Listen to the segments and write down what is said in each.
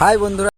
High বন্ধুরা,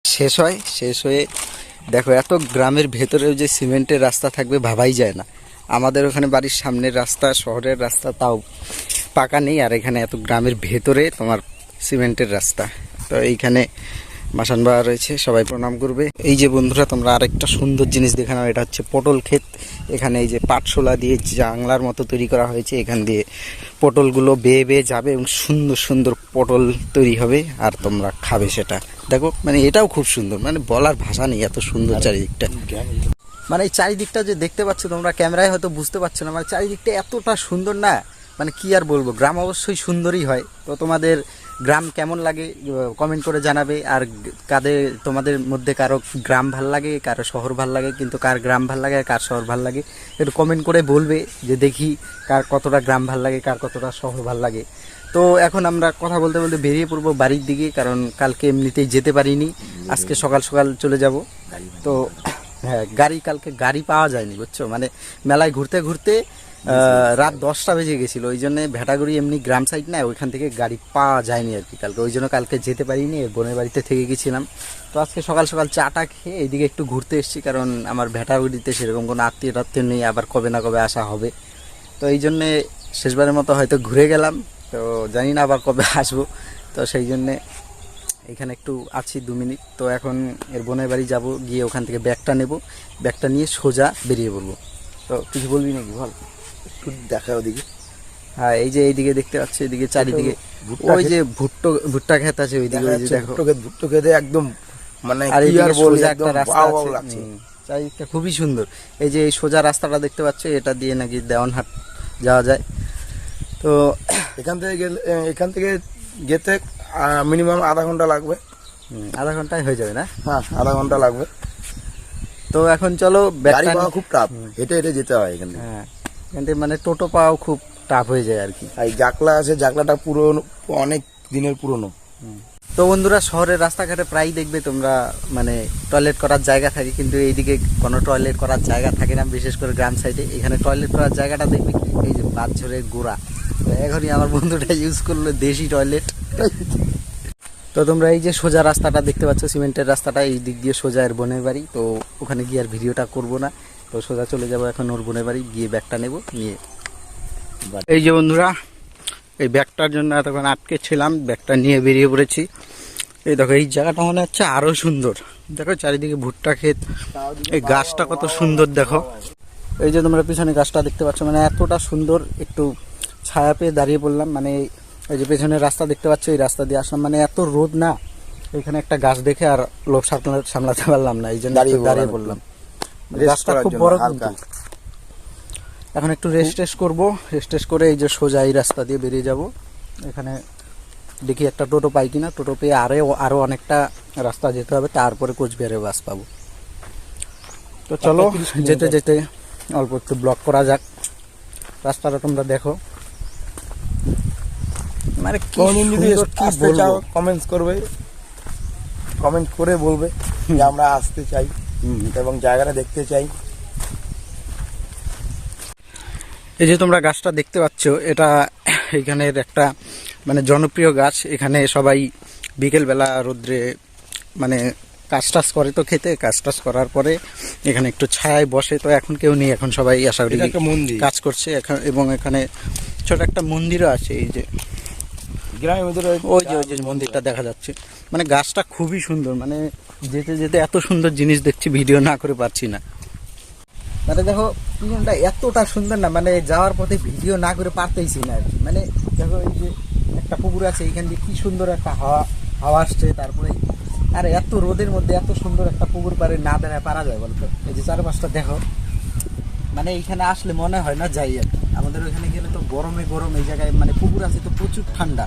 শেষ হয়ে দেখো, এত গ্রামের ভেতরেও যে সিমেন্টের রাস্তা থাকবে ভাবাই যায় না। আমাদের ওখানে বাড়ির সামনের রাস্তা, শহরের রাস্তা তাও পাকা নেই, আর এখানে এত গ্রামের ভেতরে তোমার সিমেন্টের রাস্তা। তো এইখানে মাসান বাবা রয়েছে, সবাই প্রণাম করবে। এই যে বন্ধুরা, তোমরা আরেকটা সুন্দর জিনিস দেখে নাও, এটা হচ্ছে পটল ক্ষেত। এখানে এই যে পাটশোলা দিয়ে জাংলার মতো তৈরি করা হয়েছে, এখান দিয়ে পটলগুলো বেয়ে বেয়ে যাবে এবং সুন্দর সুন্দর পটল তৈরি হবে, আর তোমরা খাবে সেটা। দেখো, মানে এটাও খুব সুন্দর, মানে বলার ভাষা নেই, এত সুন্দর চারিদিকটা। মানে এই চারিদিকটা যে দেখতে পাচ্ছ তোমরা, ক্যামেরায় হয়তো বুঝতে পারছো না, মানে চারিদিকটা এতটা সুন্দর না, মানে কি আর বলবো। গ্রাম অবশ্যই সুন্দরই হয়। তো তোমাদের গ্রাম কেমন লাগে কমেন্ট করে জানাবে। আর তোমাদের মধ্যে কারো গ্রাম ভাল লাগে, কারো শহর ভাল লাগে, কিন্তু কার গ্রাম ভাল লাগে আর কার শহর ভাল লাগে একটু কমেন্ট করে বলবে, যে দেখি কার কতটা গ্রাম ভাল লাগে, কার কতটা শহর ভাল লাগে। তো এখন আমরা কথা বলতে বলতে বেরিয়ে পড়বো বাড়ির দিকে, কারণ কালকে এমনিতেই যেতে পারিনি, আজকে সকাল সকাল চলে যাব। তো হ্যাঁ, কালকে গাড়ি পাওয়া যায়নি, বুঝছো, মানে মেলায় ঘুরতে ঘুরতে রাত 10টা বেজে গেছিলো, ওই জন্য ভেটাগুড়ি এমনি গ্রাম সাইড না, ওইখান থেকে গাড়ি পাওয়া যায়নি আর কি কালকে, ওই জন্য কালকে যেতে পারিনি, বোনের বাড়িতে থেকে গেছিলাম। তো আজকে সকাল সকাল চাটা খেয়ে এইদিকে একটু ঘুরতে এসেছি, কারণ আমার ভেটাগুড়িতে সেরকম কোনো আত্মীয় টাত্মীয় নেই, আবার কবে না কবে আসা হবে। তো এই জন্যে শেষবারের মতো হয়তো ঘুরে গেলাম, তো জানি না আবার কবে আসবো। তো সেই জন্যে এখানে একটু আছি 2 মিনিট। তো এখন এর বোনের বাড়ি যাব, গিয়ে ওখান থেকে ব্যাগটা নেব, ব্যাগটা নিয়ে সোজা বেরিয়ে পড়বো। তো কিছু বলবি নাকি বল? একটু দেখা ওদিকে। হ্যাঁ, এই যে এইদিকে দেখতে পাচ্ছি, এদিকে চারিদিকে ওই যে ভুট্টা ক্ষেত আছে, ওইদিকে ওই যে দেখো ভুট্টো খেতে একদম, মানে আর কি আর বলবো, সোজা একদম একটা রাস্তা ওয়াও ওয়াও আছে, লাগছে। চারিদিকটা খুবই সুন্দর। এই যে এই সোজা রাস্তাটা দেখতে পাচ্ছ, এটা দিয়ে নাকি দেওয়ানহাট যাওয়া যায়। তো এখান থেকে যেতে মিনিমাম আধা ঘন্টা লাগবে। আধা ঘন্টায় হয়ে যাবে না? হ্যাঁ, আধা ঘন্টা লাগবে। তো এখন চলো, গাড়ি পাওয়া খুব টাফ, হেঁটে হেঁটে যেতে হয় এখান থেকে। হ্যাঁ, এখান থেকে মানে টোটো পাওয়াও খুব টাফ হয়ে যায় আর কি। আর জাকলা আছে, জাকলাটা পুরনো, অনেক দিনের পুরনো। তো বন্ধুরা, শহরের রাস্তাঘাটে প্রায় দেখবে তোমরা, মানে টয়লেট করার জায়গা থাকে, কিন্তু এইদিকে কোনো টয়লেট করার জায়গা থাকে না, বিশেষ করে গ্রাম সাইডে। এখানে টয়লেট করার জায়গাটা দেখবে কি, এই যে বাচ্চরের গোড়া। তো এখনই আমার বন্ধুটা ইউজ করলো দেশি টয়লেট। তো তোমরা এই যে সোজা রাস্তাটা দেখতে পাচ্ছ, সিমেন্টের রাস্তাটা, এই দিক দিয়ে সোজা এর বোনের বাড়ি। তো ওখানে গিয়ে আর ভিডিওটা করবো না, তো সোজা চলে যাবো এখন ওর বোনের বাড়ি, গিয়ে ব্যাগটা নেব, নিয়ে। এই যে বন্ধুরা, এই ব্যাগটার জন্য এতক্ষণ আটকে ছিলাম, ব্যাগটা নিয়ে বেরিয়ে পড়েছি। এই দেখো, এই জায়গাটা মনে হচ্ছে আরো সুন্দর। দেখো চারিদিকে ভুট্টা ক্ষেত, এই গাছটা কত সুন্দর দেখো। এই যে তোমরা পিছনে গাছটা দেখতে পাচ্ছ, মানে এতটা সুন্দর, একটু ছায়া পেয়ে দাঁড়িয়ে পড়লাম। মানে এই যে পেছনের রাস্তা দেখতে পাচ্ছ, এই রাস্তা দিয়ে আসলাম, মানে এত রোদ না, এখানে একটা গাছ দেখে আর লোভ সামলাতে পারলাম না, এই জন্য দাঁড়িয়ে পড়লাম। গাছটা খুব বড় কিন্তু। এখন একটু রেস্ট করবো, রেস্ট করে এই যে সোজা এই রাস্তা দিয়ে বেরিয়ে যাব। এখানে দেখি একটা টোটো পাই কিনা, টোটো পেয়ে আরো অনেকটা রাস্তা যেতে হবে, তারপরে কোচবিহারে বাস পাবো। তো চলো যেতে যেতে অল্প একটু ব্লক করা যাক। রাস্তাটা তোমরা দেখো, মানে কি কোনদিন যদি সুন্দর, কি আসতে বলবো। চাও কমেন্টস করবে, কমেন্ট করে বলবে যে আমরা আসতে চাই এবং জায়গাটা দেখতে চাই। এই যে তোমরা গাছটা দেখতে পাচ্ছ, এটা এখানের একটা মানে জনপ্রিয় গাছ। এখানে সবাই বিকেলবেলা রোদ্রে মানে কাজ টাজ করে, তো খেতে কাজ টাজ করার পরে এখানে একটু ছায়ায় বসে। তো এখন কেউ নেই, এখন সবাই আশা করি এটা একটা মন্দির, কাজ করছে এবং এখানে ছোট একটা মন্দিরও আছে। এই যে গ্রামের ভিতরে ওই যে মন্দিরটা দেখা যাচ্ছে। মানে গাছটা খুবই সুন্দর, মানে যেতে যেতে এত সুন্দর জিনিস দেখছি, ভিডিও না করে পারছি না। মানে দেখো পিছনটা এতটা সুন্দর না, মানে যাওয়ার পথে ভিডিও না করে পারতেইছি না আর কি। মানে দেখো এই যে একটা পুকুর আছে, এইখান দিয়ে কি সুন্দর একটা হাওয়া আসছে। তারপরে আর এত রোদের মধ্যে এত সুন্দর একটা পুকুর পারে না দাঁড়ায় পারা যায় বলতো? এই যে চারপাশটা দেখো, মানে এইখানে আসলে মনে হয় না যাই আর কি। আমাদের ওইখানে গেলে তো গরমে গরম, এই জায়গায় মানে পুকুর আছে তো প্রচুর ঠান্ডা।